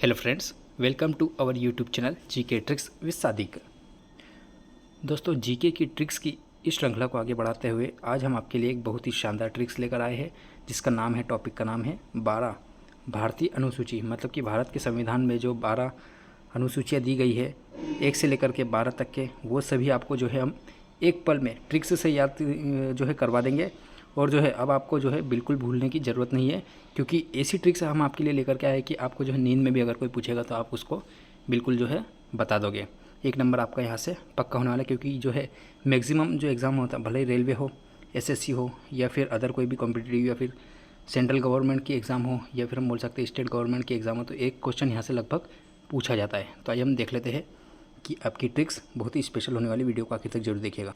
Hello friends, welcome to our YouTube channel GK tricks with Sadiq. दोस्तों, GK की tricks की इस श्रृंखला को आगे बढ़ाते हुए आज हम आपके लिए एक बहुत ही शानदार ट्रिक्स लेकर आए हैं, जिसका नाम है, टॉपिक का नाम है 12 भारतीय अनुसूची। मतलब कि भारत के संविधान में जो 12 अनुसूचियाँ दी गई है, 1 से लेकर के 12 तक के, वो सभी आपको जो है हम एक पल में ट्रिक्स से याद जो है करवा देंगे। और जो है अब आपको जो है बिल्कुल भूलने की ज़रूरत नहीं है, क्योंकि ऐसी ट्रिक्स हम आपके लिए लेकर के आए कि आपको जो है नींद में भी अगर कोई पूछेगा तो आप उसको बिल्कुल जो है बता दोगे। एक नंबर आपका यहाँ से पक्का होने वाला है, क्योंकि जो है मैक्सिमम जो एग्ज़ाम होता है, भले ही रेलवे हो, एसएससी हो, या फिर अदर कोई भी कॉम्पिटिटिव, या फिर सेंट्रल गवर्नमेंट की एग्ज़ाम हो, या फिर हम बोल सकते हैं स्टेट गवर्नमेंट की एग्ज़ाम हो, तो एक क्वेश्चन यहाँ से लगभग पूछा जाता है। तो आइए हम देख लेते हैं कि आपकी ट्रिक्स बहुत ही स्पेशल होने वाली। वीडियो को आखिर तक जरूर देखिएगा।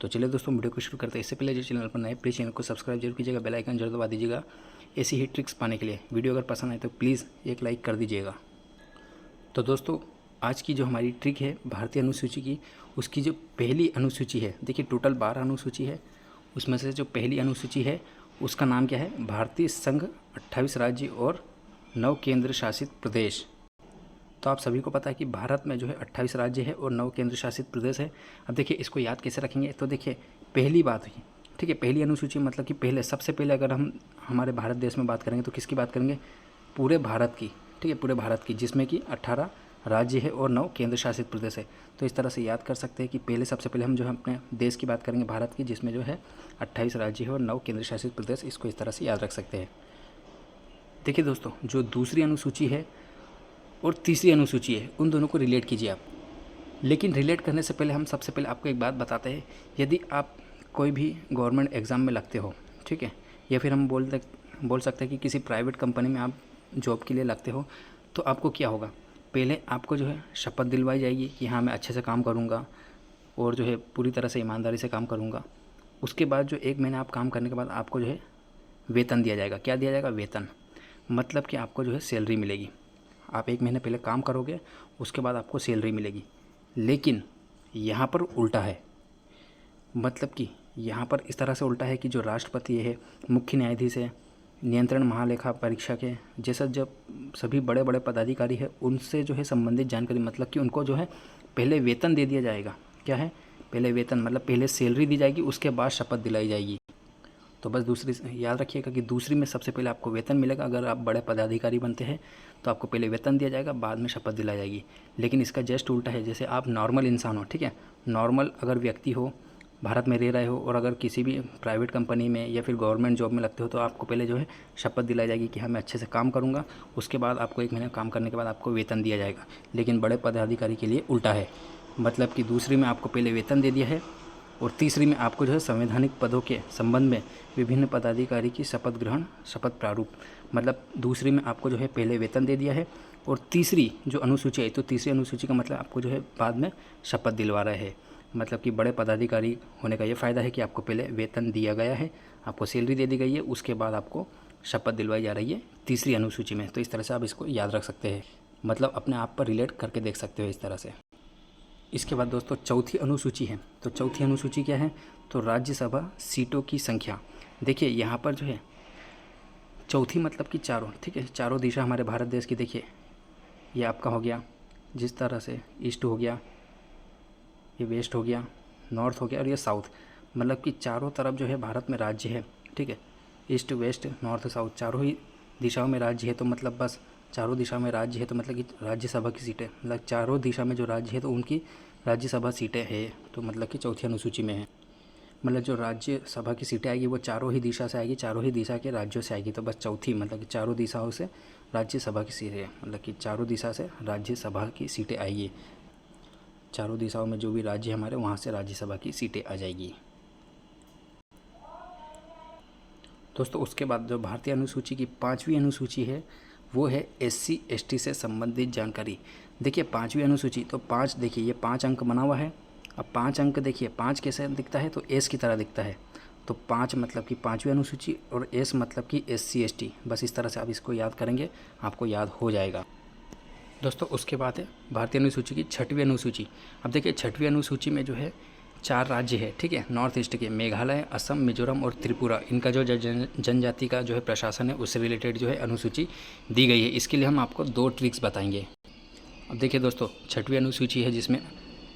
तो चलिए दोस्तों, वीडियो को शुरू करते हैं। इससे पहले जो चैनल पर नए, प्लीज़ चैनल को सब्सक्राइब जरूर कीजिएगा, बेल आइकन जरूर दबा दीजिएगा ऐसी ही ट्रिक्स पाने के लिए। वीडियो अगर पसंद आए तो प्लीज़ एक लाइक कर दीजिएगा। तो दोस्तों, आज की जो हमारी ट्रिक है भारतीय अनुसूची की, उसकी जो पहली अनुसूची है, देखिए टोटल 12 अनुसूची है, उसमें से जो पहली अनुसूची है उसका नाम क्या है, भारतीय संघ 28 राज्य और 9 केंद्र शासित प्रदेश। तो आप सभी को पता है कि भारत में जो है 28 राज्य है और 9 केंद्र शासित प्रदेश है। अब देखिए इसको याद कैसे रखेंगे, तो देखिए पहली बात हुई, ठीक है, पहली अनुसूची मतलब कि पहले, सबसे पहले अगर हम हमारे भारत देश में बात करेंगे तो किसकी बात करेंगे, पूरे भारत की, ठीक है, पूरे भारत की, जिसमें कि 18 राज्य है और 9 केंद्र शासित प्रदेश है। तो इस तरह से याद कर सकते हैं कि पहले, सबसे पहले हम जो है अपने देश की बात करेंगे, भारत की, जिसमें जो है 28 राज्य है और 9 केंद्र शासित प्रदेश। इसको इस तरह से याद रख सकते हैं। देखिए दोस्तों, जो दूसरी अनुसूची है और तीसरी अनुसूची है, उन दोनों को रिलेट कीजिए आप। लेकिन रिलेट करने से पहले हम सबसे पहले आपको एक बात बताते हैं, यदि आप कोई भी गवर्नमेंट एग्ज़ाम में लगते हो, ठीक है, या फिर हम बोल सकते हैं कि किसी प्राइवेट कंपनी में आप जॉब के लिए लगते हो, तो आपको क्या होगा, पहले आपको जो है शपथ दिलवाई जाएगी कि हाँ मैं अच्छे से काम करूँगा और जो है पूरी तरह से ईमानदारी से काम करूँगा। उसके बाद जो 1 महीना आप काम करने के बाद आपको जो है वेतन दिया जाएगा। क्या दिया जाएगा, वेतन, मतलब कि आपको जो है सैलरी मिलेगी। आप 1 महीने पहले काम करोगे, उसके बाद आपको सैलरी मिलेगी। लेकिन यहाँ पर उल्टा है, मतलब कि यहाँ पर इस तरह से उल्टा है कि जो राष्ट्रपति है, मुख्य न्यायाधीश है, नियंत्रण महालेखा परीक्षक है, जैसा जब सभी बड़े बड़े पदाधिकारी है, उनसे जो है संबंधित जानकारी, मतलब कि उनको जो है पहले वेतन दे दिया जाएगा। क्या है, पहले वेतन, मतलब पहले सैलरी दी जाएगी, उसके बाद शपथ दिलाई जाएगी। तो बस दूसरी याद रखिएगा कि दूसरी में सबसे पहले आपको वेतन मिलेगा। अगर आप बड़े पदाधिकारी बनते हैं तो आपको पहले वेतन दिया जाएगा, बाद में शपथ दिलाई जाएगी। लेकिन इसका जस्ट उल्टा है, जैसे आप नॉर्मल इंसान हो, ठीक है, नॉर्मल अगर व्यक्ति हो, भारत में रह रहे हो, और अगर किसी भी प्राइवेट कंपनी में या फिर गवर्नमेंट जॉब में लगते हो, तो आपको पहले जो है शपथ दिलाई जाएगी कि हाँ मैं अच्छे से काम करूँगा। उसके बाद आपको 1 महीना काम करने के बाद आपको वेतन दिया जाएगा। लेकिन बड़े पदाधिकारी के लिए उल्टा है, मतलब कि दूसरी में आपको पहले वेतन दे दिया है और तीसरी में आपको जो है संवैधानिक पदों के संबंध में विभिन्न पदाधिकारी की शपथ ग्रहण, शपथ प्रारूप, मतलब दूसरी में आपको जो है पहले वेतन दे दिया है, और तीसरी जो अनुसूची है, तो तीसरी अनुसूची का मतलब आपको जो है बाद में शपथ दिलवा रहे हैं। मतलब कि बड़े पदाधिकारी होने का ये फ़ायदा है कि आपको पहले वेतन दिया गया है, आपको सैलरी दे दी गई है, उसके बाद आपको शपथ दिलवाई जा रही है तीसरी अनुसूची में। तो इस तरह से आप इसको याद रख सकते हैं, मतलब अपने आप पर रिलेट करके देख सकते हो इस तरह से। इसके बाद दोस्तों चौथी अनुसूची है। तो चौथी अनुसूची क्या है, तो राज्यसभा सीटों की संख्या। देखिए यहाँ पर जो है चौथी मतलब कि चारों, ठीक है, चारों दिशा हमारे भारत देश की। देखिए ये आपका हो गया, जिस तरह से ईस्ट हो गया, ये वेस्ट हो गया, नॉर्थ हो गया, और ये साउथ, मतलब कि चारों तरफ जो है भारत में राज्य है, ठीक है, ईस्ट वेस्ट नॉर्थ साउथ, चारों ही दिशाओं में राज्य है। तो मतलब बस चारों दिशा में राज्य है, तो मतलब कि राज्यसभा की सीटें, मतलब चारों दिशा में जो राज्य है तो उनकी राज्यसभा सीटें हैं, तो मतलब कि चौथी अनुसूची में है। मतलब जो राज्यसभा की सीटें आएगी वो चारों ही दिशा से आएगी, चारों ही दिशा के राज्यों से आएगी। तो बस चौथी, मतलब कि चारों दिशाओं से राज्यसभा की सीटें, मतलब कि चारों दिशा से राज्यसभा की सीटें आएगी। चारों दिशाओं में जो भी राज्य हमारे, वहाँ से राज्यसभा की सीटें आ जाएगी। दोस्तों उसके बाद जो भारतीय अनुसूची की 5वीं अनुसूची है, वो है SC ST से संबंधित जानकारी। देखिए 5वीं अनुसूची, तो 5, देखिए ये 5 अंक बना हुआ है। अब 5 अंक देखिए, 5 कैसे दिखता है, तो S की तरह दिखता है। तो 5 मतलब कि 5वीं अनुसूची, और S मतलब कि SC ST। बस इस तरह से आप इसको याद करेंगे, आपको याद हो जाएगा। दोस्तों उसके बाद है भारतीय अनुसूची की 6वीं अनुसूची। अब देखिए 6वीं अनुसूची में जो है 4 राज्य है, ठीक है, नॉर्थ ईस्ट के, मेघालय, असम, मिजोरम और त्रिपुरा, इनका जो जनजाति का जो है प्रशासन है उससे रिलेटेड जो है अनुसूची दी गई है। इसके लिए हम आपको 2 ट्रिक्स बताएंगे। अब देखिए दोस्तों, 6वीं अनुसूची है जिसमें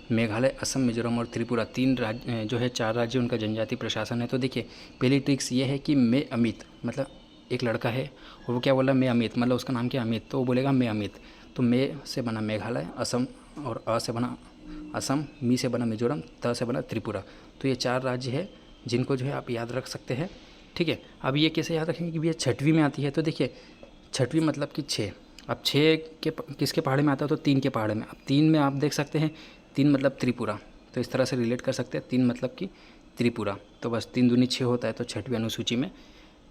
मेघालय, असम, मिजोरम और त्रिपुरा 3 राज्य जो है 4 राज्य उनका जनजाति प्रशासन है। तो देखिए पहली ट्रिक्स ये है कि मैं अमित, मतलब एक लड़का है और वो क्या बोला, मैं अमित, मतलब उसका नाम क्या अमित, तो वो बोलेगा मैं अमित। तो मैं से बना मेघालय, असम, और अ से बना असम, मी से बना मिजोरम, त से बना त्रिपुरा। तो ये 4 राज्य है जिनको जो है आप याद रख सकते हैं, ठीक है। अब ये कैसे याद रखेंगे कि भैया 6वीं में आती है, तो देखिए 6वीं मतलब कि 6, अब 6 के किसके पहाड़े में आता है, तो 3 के पहाड़े में। अब 3 में आप देख सकते हैं 3 मतलब त्रिपुरा, तो इस तरह से रिलेट कर सकते हैं, 3 मतलब कि त्रिपुरा। तो बस 3 दूनी 6 होता है, तो 6वीं अनुसूची में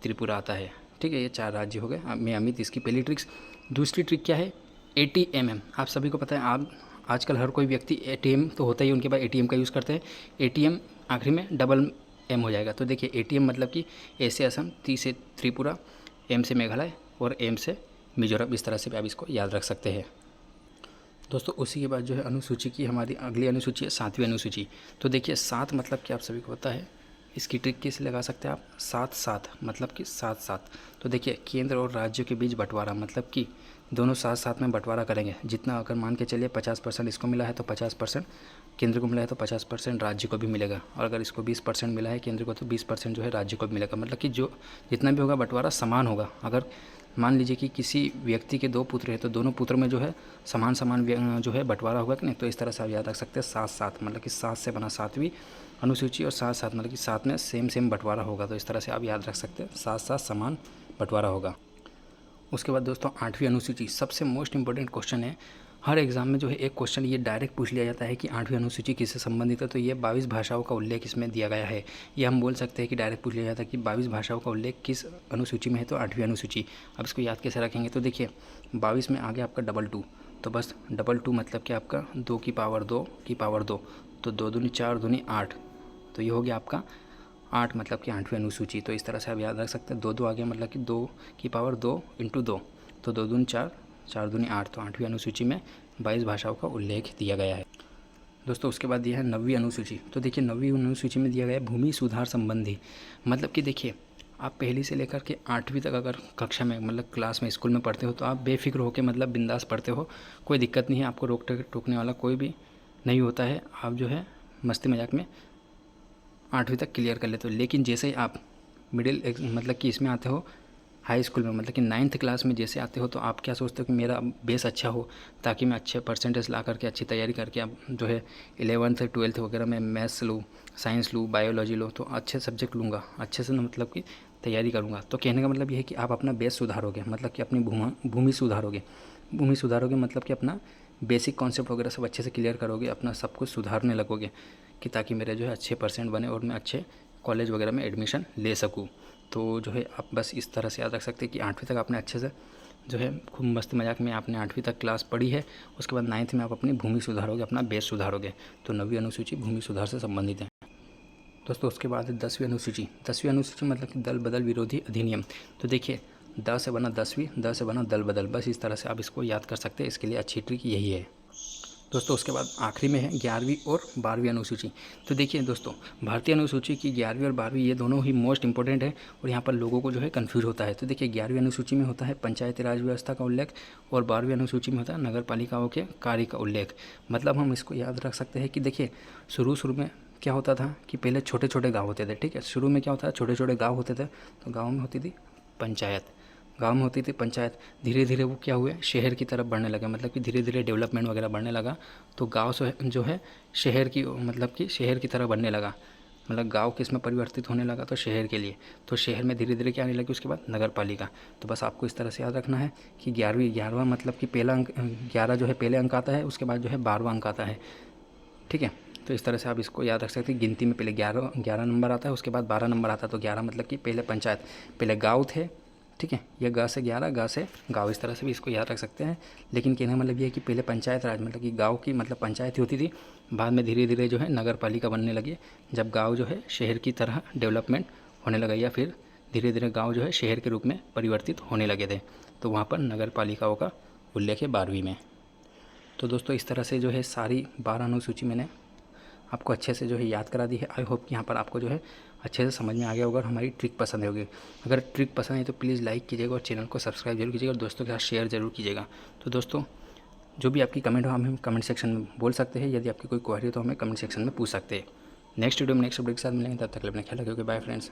त्रिपुरा आता है, ठीक है। ये 4 राज्य हो गए। मैं अमित, इसकी पहली ट्रिक्स। दूसरी ट्रिक क्या है, ATM। आप सभी को पता है, आप आजकल हर कोई व्यक्ति ATM तो होता ही, उनके पास ATM का यूज़ करते हैं। ATM आखिरी में डबल M हो जाएगा। तो देखिए ATM मतलब कि A से असम, T से त्रिपुरा, M से मेघालय और M से मिजोरम। इस तरह से भी आप इसको याद रख सकते हैं दोस्तों। उसी के बाद जो है अनुसूची की हमारी अगली अनुसूची है 7वीं अनुसूची। तो देखिए 7 मतलब कि आप सभी को पता है, इसकी ट्रिक कैसे लगा सकते हैं आप, 7-7 मतलब कि 7-7। तो देखिए केंद्र और राज्यों के बीच बंटवारा, मतलब कि दोनों साथ साथ में बंटवारा करेंगे। जितना अगर मान के चलिए 50% इसको मिला है तो 50% केंद्र को मिला है, तो 50% राज्य को भी मिलेगा। और अगर इसको 20% मिला है केंद्र को, तो 20% जो है राज्य को भी मिलेगा। मतलब कि जो जितना भी होगा बंटवारा समान होगा। अगर मान लीजिए कि किसी व्यक्ति के 2 पुत्र हैं, तो दोनों पुत्र में जो है समान जो है बंटवारा होगा कि नहीं। तो इस तरह से आप याद रख सकते हैं 7-7 मतलब कि 7 से बना 7वीं अनुसूची, और 7-7 मतलब कि 7 में सेम बंटवारा होगा। तो इस तरह से आप याद रख सकते हैं 7-7 समान बंटवारा होगा। उसके बाद दोस्तों 8वीं अनुसूची, सबसे मोस्ट इंपॉर्टेंट क्वेश्चन है। हर एग्ज़ाम में जो है एक क्वेश्चन ये डायरेक्ट पूछ लिया जाता है कि 8वीं अनुसूची किससे संबंधित है। तो ये 22 भाषाओं का उल्लेख इसमें दिया गया है। ये हम बोल सकते हैं कि डायरेक्ट पूछ लिया जाता है कि 22 भाषाओं का उल्लेख किस अनुसूची में है, तो 8वीं अनुसूची। अब इसको याद कैसे रखेंगे, तो देखिए 22 में आ गया आपका 2, तो बस 2 मतलब कि आपका 2 की पावर 2 की पावर 2, तो 2 दूनी 4 दूनी 8, तो ये हो गया आपका 8 मतलब कि 8वीं अनुसूची। तो इस तरह से आप याद रख सकते हैं। 2 आ गया मतलब कि 2 की पावर 2 × 2, तो 2 दूनी 4, 4 दूनी 8, तो 8वीं अनुसूची में 22 भाषाओं का उल्लेख दिया गया है दोस्तों। उसके बाद दिया है 9वीं अनुसूची। तो देखिए 9वीं अनुसूची में दिया गया है भूमि सुधार संबंधी। मतलब कि देखिए आप पहली से लेकर के 8वीं तक अगर कक्षा में, मतलब क्लास में, स्कूल में पढ़ते हो, तो आप बेफिक्र होकर मतलब बिंदास पढ़ते हो, कोई दिक्कत नहीं है, आपको टोकने वाला कोई भी नहीं होता है। आप जो है मस्ती मजाक में 8वीं तक क्लियर कर लेते हो। लेकिन जैसे ही आप मिडिल मतलब कि इसमें आते हो, हाई स्कूल में, मतलब कि 9th क्लास में जैसे आते हो, तो आप क्या सोचते हो कि मेरा बेस अच्छा हो, ताकि मैं अच्छे परसेंटेज ला करके अच्छी तैयारी करके अब जो है 11th 12th वगैरह में मैथ्स लूँ, साइंस लूँ, बायोलॉजी लूँ, तो अच्छे सब्जेक्ट लूँगा, अच्छे से मतलब कि तैयारी करूँगा। तो कहने का मतलब ये है कि आप अपना बेस सुधारोगे, मतलब कि अपनी भूमि सुधारोगे। भूमि सुधारोगे मतलब कि अपना बेसिक कॉन्सेप्ट वगैरह सब अच्छे से क्लियर करोगे, अपना सब कुछ सुधारने लगोगे, कि ताकि मेरे जो है अच्छे परसेंट बने और मैं अच्छे कॉलेज वगैरह में एडमिशन ले सकूँ। तो जो है आप बस इस तरह से याद रख सकते हैं कि 8वीं तक आपने अच्छे से जो है खूब मस्ती मजाक में आपने 8वीं तक क्लास पढ़ी है। उसके बाद 9th में आप अपनी भूमि सुधारोगे, अपना बेस सुधारोगे। तो 9वीं अनुसूची भूमि सुधार से संबंधित है दोस्तों। उसके बाद 10वीं अनुसूची। 10वीं अनुसूची मतलब कि दल बदल विरोधी अधिनियम। तो देखिए 10 से बना 10वीं, 10 से बना दल बदल, बस इस तरह से आप इसको याद कर सकते हैं। इसके लिए अच्छी ट्रिक यही है दोस्तों। उसके बाद आखिरी में है 11वीं और 12वीं अनुसूची। तो देखिए दोस्तों, भारतीय अनुसूची की 11वीं और 12वीं ये दोनों ही मोस्ट इंपॉर्टेंट है, और यहाँ पर लोगों को जो है कन्फ्यूज होता है। तो देखिए 11वीं अनुसूची में होता है पंचायती राज व्यवस्था का उल्लेख, और 12वीं अनुसूची में होता है नगर पालिकाओं के कार्य का उल्लेख। मतलब हम इसको याद रख सकते हैं कि देखिए शुरू में क्या होता था कि पहले छोटे छोटे गाँव होते थे, ठीक है। शुरू में क्या होता है, छोटे छोटे गाँव होते थे, तो गाँव में होती थी पंचायत, गांव में होती थी पंचायत। धीरे धीरे वो क्या हुए, शहर की तरफ बढ़ने लगे, मतलब कि धीरे धीरे डेवलपमेंट वगैरह बढ़ने लगा। तो गांव से जो है शहर की, मतलब कि शहर की तरह बनने लगा, मतलब गांव किस में परिवर्तित होने लगा, तो शहर के लिए। तो शहर में धीरे धीरे क्या आने लगी, उसके बाद नगर पालिका। तो बस आपको इस तरह से याद रखना है कि 11वां मतलब कि पहला अंक 11 जो है पहले अंक आता है, उसके बाद जो है 12वां अंक आता है, ठीक है। तो इस तरह से आप इसको याद रख सकते हैं। गिनती में पहले 11 नंबर आता है, उसके बाद 12 नंबर आता है। तो 11 मतलब कि पहले पंचायत, पहले गाँव थे, ठीक है। यह गा से 11, गा से गाँव, इस तरह से भी इसको याद रख सकते हैं। लेकिन कहने का मतलब ये है कि पहले पंचायत राज मतलब कि गाँव की मतलब पंचायत ही होती थी, बाद में धीरे धीरे जो है नगर पालिका बनने लगी, जब गाँव जो है शहर की तरह डेवलपमेंट होने लगा, या फिर धीरे धीरे गाँव जो है शहर के रूप में परिवर्तित होने लगे थे। तो वहाँ पर नगर पालिकाओं का उल्लेख है 12वीं में। तो दोस्तों इस तरह से जो है सारी 12 अनुसूची मैंने आपको अच्छे से जो है याद करा दी है। आई होप कि यहाँ पर आपको जो है अच्छे से समझ में आ गया होगा और हमारी ट्रिक पसंद होगी। अगर ट्रिक पसंद है तो प्लीज़ लाइक कीजिएगा और चैनल को सब्सक्राइब जरूर कीजिएगा और दोस्तों के साथ शेयर ज़रूर कीजिएगा। तो दोस्तों जो भी आपकी कमेंट हो हमें कमेंट सेक्शन में बोल सकते हैं। यदि आपकी कोई क्वेरी हो तो हमें कमेंट सेक्शन में पूछ सकते हैं। नेक्स्ट वीडियो में नेक्स्ट अपडेट के साथ मिलेंगे, तब तक अपना ख्याल रखिए। Bye friends.